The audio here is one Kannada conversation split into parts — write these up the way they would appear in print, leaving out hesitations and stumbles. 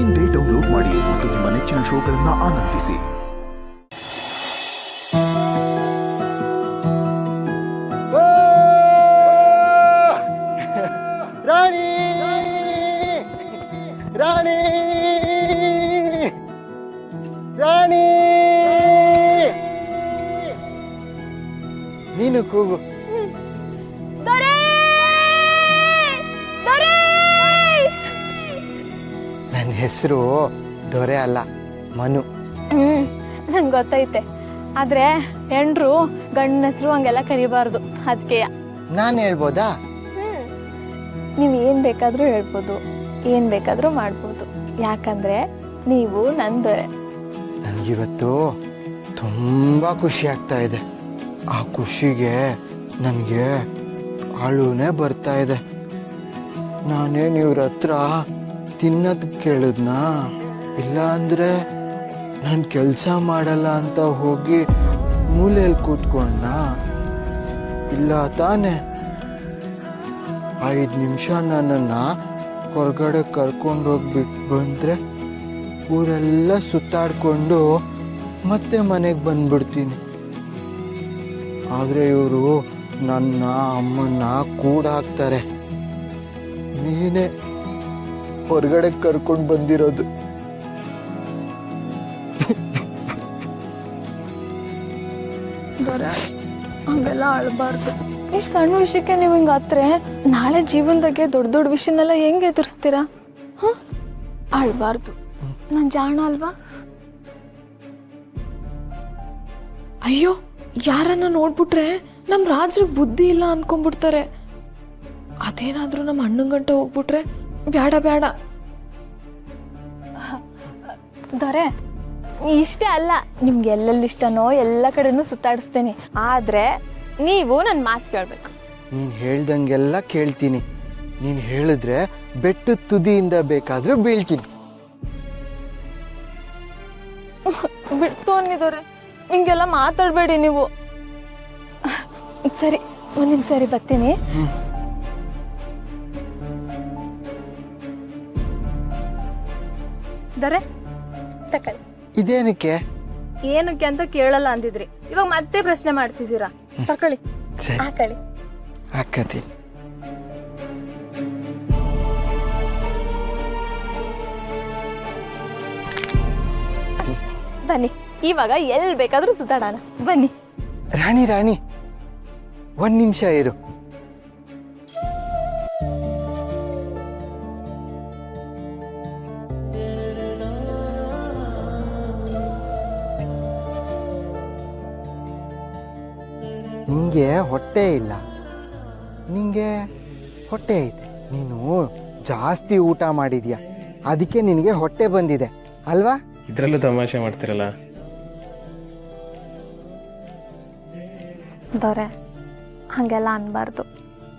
ಇಂದೇ ಡೌನ್ಲೋಡ್ ಮಾಡಿ ಮತ್ತು ನಿಮ್ಮ ನೆಚ್ಚಿನ ಶೋಗಳನ್ನು ಆನಂದಿಸಿ. ರಾಣಿ ರಾಣಿ ರಾಣಿ ನೀನು ಕೂಗು. ನನ್ನ ಹೆಸರು ದೊರೆ ಅಲ್ಲ, ಮನು. ನಂಗೆ ಗೊತ್ತೈತೆ, ಆದ್ರೆ ಹೆಂಡ್ರು ಗಂಡನ ಹೆಸರು ಹಂಗೆಲ್ಲ ಕರಿಬಾರ್ದು. ಅದಕ್ಕೆ ನಾನು ಹೇಳ್ಬೋದಾ? ನೀವು ಏನ್ ಬೇಕಾದ್ರೂ ಹೇಳ್ಬೋದು, ಏನ್ ಬೇಕಾದ್ರೂ ಮಾಡ್ಬೋದು, ಯಾಕಂದ್ರೆ ನೀವು ನನ್ನ ದೊರೆ. ನನಗಿವತ್ತು ತುಂಬಾ ಖುಷಿ ಆಗ್ತಾ ಇದೆ. ಆ ಖುಷಿಗೆ ನನಗೆ ಅಳುನೇ ಬರ್ತಾ ಇದೆ. ನಾನೇನು ಇವ್ರ ಹತ್ರ ತಿನ್ನೋದು ಕೇಳಿದ್ನಾ, ಇಲ್ಲ ಅಂದ್ರೆ ನಾನು ಕೆಲಸ ಮಾಡಲ್ಲ ಅಂತ ಹೋಗಿ ಮೂಲೆಯಲ್ಲಿ ಕೂತ್ಕೊಂಡ? ಇಲ್ಲ ತಾನೆ. 5 ನಿಮಿಷ ನನ್ನನ್ನು ಹೊರಗಡೆ ಕರ್ಕೊಂಡೋಗ್ಬಿಟ್ಟು ಬಂದರೆ ಊರೆಲ್ಲ ಸುತ್ತಾಡ್ಕೊಂಡು ಮತ್ತೆ ಮನೆಗೆ ಬಂದ್ಬಿಡ್ತೀನಿ. ಆದರೆ ಇವರು ನನ್ನ ಅಮ್ಮನ್ನ ಕೂಡ ಹಾಕ್ತಾರೆ. ನೀನೇ ಹೊರಗಡೆ ಕರ್ಕೊಂಡು ಬಂದಿರೋದು. ಹಂಗೆಲ್ಲ ಅಳಬಾರ್ದು. ಇಷ್ಟು ಸಣ್ಣ ವಿಷಯಕ್ಕೆ ನೀವು ಹಿಂಗೆ ಹತ್ರೆ ನಾಳೆ ಜೀವನದಾಗೆ ದೊಡ್ಡ ದೊಡ್ಡ ವಿಷಯನೆಲ್ಲ ಹೆಂಗೆ ಎದುರಿಸ್ತೀರಾ? ಅಳಬಾರ್ದು. ನಾನು ಜಾಣ ಅಲ್ವಾ? ಅಯ್ಯೋ, ಯಾರನ್ನ ನೋಡ್ಬಿಟ್ರೆ ನಮ್ಮ ರಾಜ್ರಿಗೆ ಬುದ್ಧಿ ಇಲ್ಲ ಅನ್ಕೊಂಡ್ಬಿಡ್ತಾರೆ. ಅದೇನಾದ್ರೂ ನಮ್ಮ ಅಣ್ಣನ ಗಂಟೆ ಹೋಗ್ಬಿಟ್ರೆ ಬೇಡ ಬೇಡ. ದೊರೆ, ಇಷ್ಟೇ ಅಲ್ಲ, ನಿಮ್ಗೆ ಎಲ್ಲೆಲ್ಲಿ ಇಷ್ಟನೋ ಎಲ್ಲ ಕಡೆನೂ ಸುತ್ತಾಡಿಸ್ತೇನೆ. ಆದ್ರೆ ನೀವು ನನ್ನ ಮಾತು ಕೇಳಬೇಕು. ನೀನು ಹೇಳ್ದಂಗೆಲ್ಲ ಕೇಳ್ತೀನಿ. ನೀನು ಹೇಳಿದ್ರೆ ಬೆಟ್ಟದ ತುದಿಯಿಂದ ಬೇಕಾದ್ರೂ ಬೀಳ್ತೀನಿ. ಬಿಡ್ತು ಅನ್ನಿದವ್ರೆ, ಹಿಂಗೆಲ್ಲ ಮಾತಾಡಬೇಡಿ ನೀವು. ಸರಿ, ಮುಂದಿನ ಸರಿ ಬರ್ತೀನಿ. ದೊರೆ ತಕೊಳ್ಳಿ. ಇದೇನಕ್ಕೆ? ಏನಕ್ಕೆ ಅಂತ ಕೇಳಲ್ಲ ಅಂದಿದ್ರಿ, ಇವಾಗ ಮತ್ತೆ ಪ್ರಶ್ನೆ ಮಾಡ್ತಿದ್ದೀರಾ. ತಕೊಳ್ಳಿ, ಹಾಕೊಳ್ಳಿ. ಹಾಕತಿ. ಬನ್ನಿ, ಇವಾಗ ಎಲ್ಲಿ ಬೇಕಾದ್ರೂ ಸುತ್ತಾಡೋಣ. ಬನ್ನಿ. ರಾಣಿ ರಾಣಿ, 1 ನಿಮಿಷ ಇರು. ನಿಂಗೆ ಹೊಟ್ಟೆ ಇಲ್ಲ, ನಿಂಗೆ ಹೊಟ್ಟೆ ಐತೆ. ನೀನು ಜಾಸ್ತಿ ಊಟ ಮಾಡಿದ್ಯಾ, ಅದಕ್ಕೆ ನಿನಗೆ ಹೊಟ್ಟೆ ಬಂದಿದೆ ಅಲ್ವಾ? ಇದ್ರಲ್ಲೂ ತಮಾಷೆ ಮಾಡ್ತಿರಲ್ಲ. ದೊರೆ, ಹಂಗೆಲ್ಲ ಅನ್ಬಾರ್ದು.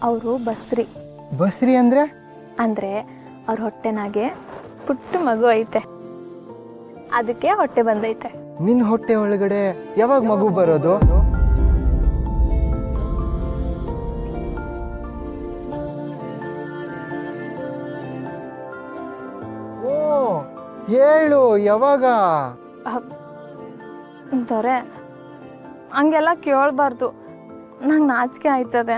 ಅವರು ಬಸ್ರಿ. ಬಸ್ರಿ ಅಂದ್ರೆ? ಅಂದ್ರೆ ಅವ್ರ ಹೊಟ್ಟೆನಾಗೆ ಪುಟ್ಟ ಮಗು ಐತೆ, ಅದಕ್ಕೆ ಹೊಟ್ಟೆ ಬಂದೈತೆ. ನಿನ್ನ ಹೊಟ್ಟೆ ಒಳಗಡೆ ಯಾವಾಗ ಮಗು ಬರೋದು? ಓ, ಹೇಳು ಯಾವಾಗ? ದೊರೆ, ಹಂಗೆಲ್ಲ ಕೇಳಬಾರ್ದು, ನಂಗೆ ನಾಚಿಕೆ ಆಯ್ತದೆ.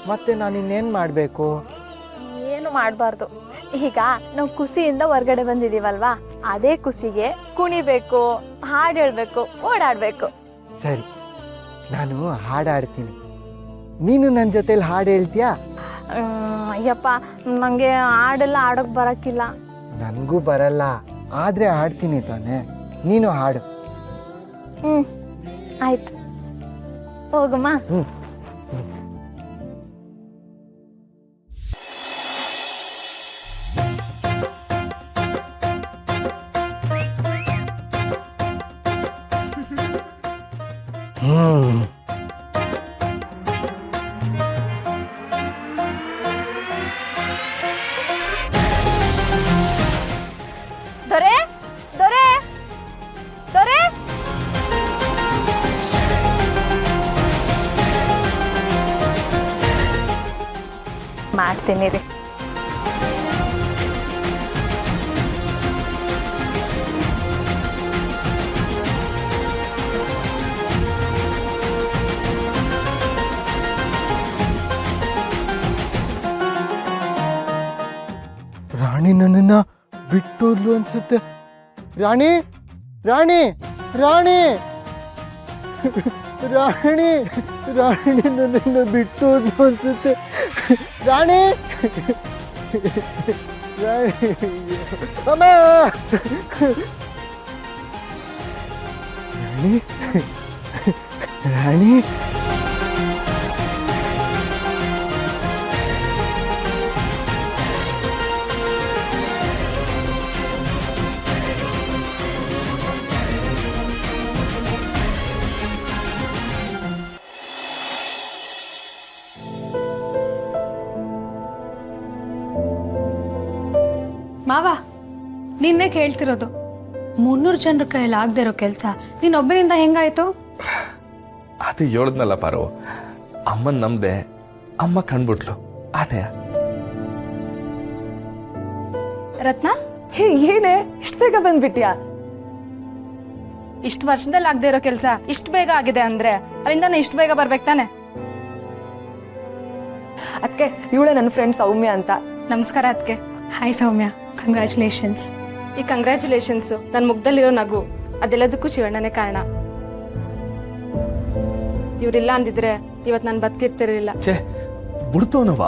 ಮತ್ತೆ ನಾನು ಇನ್ನೇನು ಮಾಡಬೇಕು? ಏನು ಮಾಡಬಾರ್ದು. ಈಗ ನಾವು ಖುಷಿಯಿಂದ ಹೊರ್ಗಡೆ ಬಂದಿದ್ದೀವಲ್ವಾ, ಅದೇ ಖುಷಿಗೆ ಕುಣಿಬೇಕು, ಹಾಡು ಹೇಳ್ಬೇಕು, ಓಡಾಡಬೇಕು. ಸರಿ, ನಾನು ಹಾಡಾಡ್ತೀನಿ, ನೀನು ನನ್ನ ಜೊತೆಲಿ ಹಾಡು ಹೇಳ್ತೀಯಾ? ಅಯ್ಯಪ್ಪ, ನನಗೆ ಹಾಡೆಲ್ಲ ಆಡೋಕೆ ಬರೋಕ್ಕಿಲ್ಲ. ನನಗೂ ಬರಲ್ಲ, ಆದರೆ ಹಾಡ್ತೀನಿ ತಾನೆ. ನೀನು ಹಾಡು. ಆಯ್ತು, ಹೋಗಮ್ಮ. ದೊರೆ, ದೊರೆ, ದೊರೆ. ಮಾಡ್ತೀನಿ ರೀ. ರಾಣಿ ನನ್ನನ್ನು ಬಿಟ್ಟೋದ್ಲು ಅನ್ಸುತ್ತೆ. ರಾಣಿ ರಾಣಿ ರಾಣಿ ರಾಣಿ ರಾಣಿ ನನ್ನನ್ನು ಬಿಟ್ಟೋದ್ಲು ಅನ್ಸುತ್ತೆ. ರಾಣಿ ರಾಣಿ ಅಮ್ಮ ರಾಣಿ ರಾಣಿ ಮಾವ, ನಿನ್ನೆ ಕೇಳ್ತಿರೋದು 300 ಜನರ ಕೈಯಲ್ಲಿ ಆಗದೆ ಇರೋ ಕೆಲಸ ನೀನೊಬ್ಬರಿಂದ ಹೆಂಗಾಯ್ತು? ಅದು ಹೇಳಿದ್ನಲ್ಲ ಪಾರು, ಅಮ್ಮನ ನಂಬದೆ ಅಮ್ಮ ಕಂಡ್ಬಿಟ್ಲು ಆಟೆಯ. ರತ್ನ, ಹೇ ಏನೇ ಇಷ್ಟು ಬೇಗ ಬಂದ್ಬಿಟ್ಯಾ? ಇಷ್ಟು ವರ್ಷದಲ್ಲಿ ಆಗದೆ ಇರೋ ಕೆಲಸ ಇಷ್ಟು ಬೇಗ ಆಗಿದೆ ಅಂದ್ರೆ ಅಲ್ಲಿಂದ ಇಷ್ಟು ಬೇಗ ಬರ್ಬೇಕು ತಾನೆ? ಅದಕ್ಕೆ ಇವಳೆ ನನ್ನ ಫ್ರೆಂಡ್ ಸೌಮ್ಯ ಅಂತ. ನಮಸ್ಕಾರ ಅದಕ್ಕೆ. ಹಾಯ್ ಸೌಮ್ಯ, ಕಂಗ್ರ್ಯಾಚುಲೇಷನ್ಸ್. ಈ ಕಂಗ್ರ್ಯಾಚುಲೇಷನ್ಸು ನನ್ನ ಮುಖದಲ್ಲಿರೋ ನಗು ಅದೆಲ್ಲದಕ್ಕೂ ಶಿವಣ್ಣನೇ ಕಾರಣ. ಇವರಿಲ್ಲ ಅಂದಿದ್ರೆ ಇವತ್ತು ನಾನು ಬದುಕಿರ್ತಿರ್ಲಿಲ್ಲ. ಛೇ ಬಿಡ್ತೋನವ,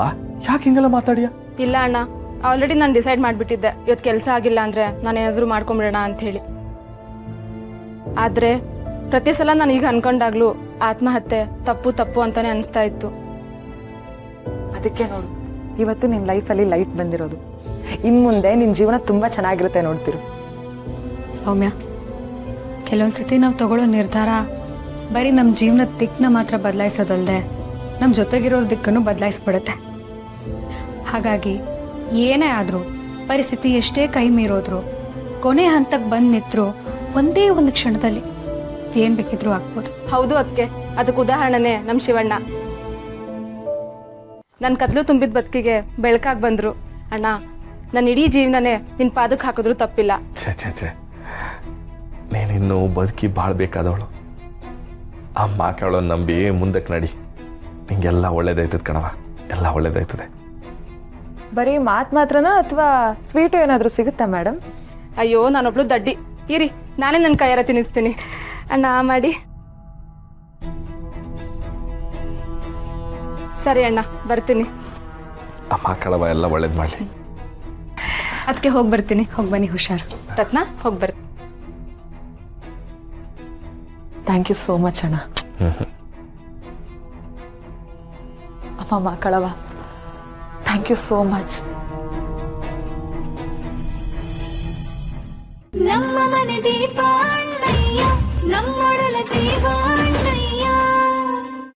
ಯಾಕೆ ಹಿಂಗೆಲ್ಲ ಮಾತಾಡಿಯ? ಇಲ್ಲ ಅಣ್ಣ, ಆಲ್ರೆಡಿ ನಾನು ಡಿಸೈಡ್ ಮಾಡಿಬಿಟ್ಟಿದ್ದೆ ಇವತ್ತು ಕೆಲಸ ಆಗಿಲ್ಲ ಅಂದರೆ ನಾನು ಏನಾದರೂ ಮಾಡ್ಕೊಂಬಿಡೋಣ ಅಂಥೇಳಿ. ಆದರೆ ಪ್ರತಿ ಸಲ ನಾನು ಈಗ ಅನ್ಕೊಂಡಾಗ್ಲೂ ಆತ್ಮಹತ್ಯೆ ತಪ್ಪು ತಪ್ಪು ಅಂತಾನೆ ಅನಿಸ್ತಾ ಇತ್ತು. ಅದಕ್ಕೆ ನೋಡು, ಇವತ್ತು ನಿನ್ನ ಲೈಫಲ್ಲಿ ಲೈಟ್ ಬಂದಿರೋದು. ಇನ್ನು ಮುಂದೆ ನಿನ್ನ ಜೀವನ ತುಂಬ ಚೆನ್ನಾಗಿರುತ್ತೆ ನೋಡ್ತಿರು. ಸೌಮ್ಯ, ಕೆಲವೊಂದ್ಸತಿ ನಾವು ತಗೊಳ್ಳೋ ನಿರ್ಧಾರ ಬರೀ ನಮ್ಮ ಜೀವನದ ದಿಕ್ಕನ್ನ ಮಾತ್ರ ಬದಲಾಯಿಸೋದಲ್ಲದೆ ನಮ್ಮ ಜೊತೆಗಿರೋ ದಿಕ್ಕನ್ನು ಬದಲಾಯಿಸ್ಬಿಡುತ್ತೆ. ಹಾಗಾಗಿ ಏನೇ ಆದರೂ, ಪರಿಸ್ಥಿತಿ ಎಷ್ಟೇ ಕೈ ಮೀರೋದ್ರು, ಕೊನೆ ಹಂತಕ್ಕೆ ಬಂದು ನಿಂತರೂ ಒಂದೇ ಒಂದು ಕ್ಷಣದಲ್ಲಿ ಏನು ಬೇಕಿದ್ರೂ ಆಗ್ಬೋದು. ಹೌದು ಅದಕ್ಕೆ, ಅದಕ್ಕೆ ಉದಾಹರಣೆನೇ ನಮ್ಮ ಶಿವಣ್ಣ. ನನ್ನ ಕತ್ಲು ತುಂಬಿದ ಬದುಕಿಗೆ ಬೆಳಕಾಗಿ ಬಂದರು. ಅಣ್ಣ, ನನ್ನ ಇಡೀ ಜೀವನನೇ ನಿನ್ನ ಪಾದಕ್ಕೆ ಹಾಕಿದ್ರು ತಪ್ಪಿಲ್ಲ. ಛೇ ಛೇ ಛೇ, ನೀನಿನ್ನು ಬದುಕಿ ಬಾಳ್ಬೇಕಾದವಳು. ಅಮ್ಮ ಕೇಳೋನ್ ನಂಬಿ ಮುಂದಕ್ಕೆ ನಡಿ, ನಿಂಗೆಲ್ಲ ಒಳ್ಳೇದಾಯ್ತದ ಕಣವ, ಎಲ್ಲ ಒಳ್ಳೇದಾಯ್ತದೆ. ಬರೀ ಮಾತ್ರನಾ ಅಥವಾ ಸ್ವೀಟು ಏನಾದರೂ ಸಿಗುತ್ತಾ ಮೇಡಮ್? ಅಯ್ಯೋ, ನಾನೊಬ್ಳು ದಡ್ಡಿ. ಇರಿ, ನಾನೇ ನನ್ನ ಕೈಯಾರ ತಿನ್ನಿಸ್ತೀನಿ. ಅಣ್ಣ ಮಾಡಿ. ಸರಿ ಅಣ್ಣ, ಬರ್ತೀನಿ. ಅಮ್ಮ ಕಳವ ಎಲ್ಲ ಒಳ್ಳೇದು ಮಾಡಲಿ. ಅದಕ್ಕೆ ಹೋಗಿ ಬರ್ತೀನಿ. ಹೋಗಿ ಬನ್ನಿ, ಹುಷಾರು. ರತ್ನ, ಹೋಗಿ ಬರ್ತೀನಿ. ಥ್ಯಾಂಕ್ ಯು ಸೋ ಮಚ್ ಅಣ್ಣ. ಅಮ್ಮ ಮಕ್ಕಳವ, ಥ್ಯಾಂಕ್ ಯು ಸೋ ಮಚ್. ನಮ್ಮ ಮನೆ ದೀಪ ಅಣ್ಣಯ್ಯ, ನಮ್ಮೊಡಲ ಜೀವ